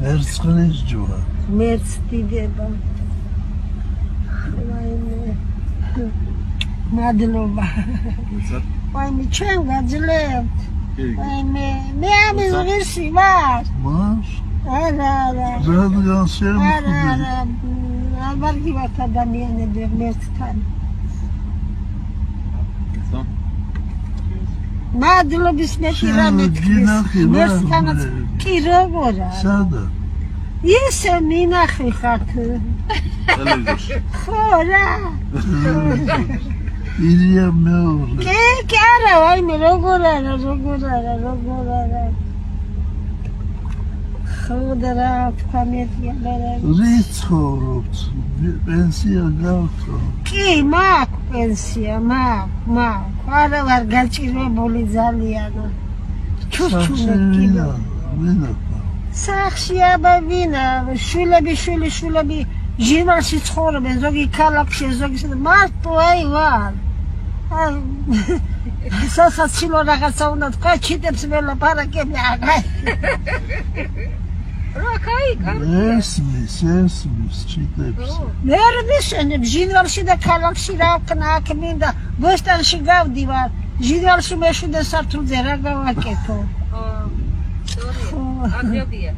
მერცხლის ჯვარ. მერც დიდება. მადლობა. ვაიმე ჩვენ გაძლევთ. ვაიმე მე ამის ღირსი ვარ. მას? არა. რადგან შემხვდი? არა. ალბათ ვართ ადამიანები მერცთან. მადლობის მეტი რამე თქვის. მერცთანაც კი როგორა. სადა? ისე მინახე ხართ. ტელევიზორში. ხო რა. ილია მეორე. კი არა ვაიმე როგორ არა. ხოდა რა თქვა მეტია არა. რიცხოვრობთ? პენსია გაქვთ? კი მაქვს პენსია მაქვს. არა ვარ გაჭირვებული ძალიან. ჩურჩუნე სახში აბა ვინა შვილები ჟინვალში ცხოვრობენ ზოგი ქალაქში ზოგი მარტო აი ვარ სასაცილო რაღაცა უნდა თქვა ჩიტებს ველაპარაკები აგай რა კაი ესმის ჩიტებს მე არ მისვენებ ჟინვალში და ქალაქში რა აქ მინდა ბოსტანში გავდივარ ჟინვალში მეშვიდე სართულზე რა გავაკეთო აგრებია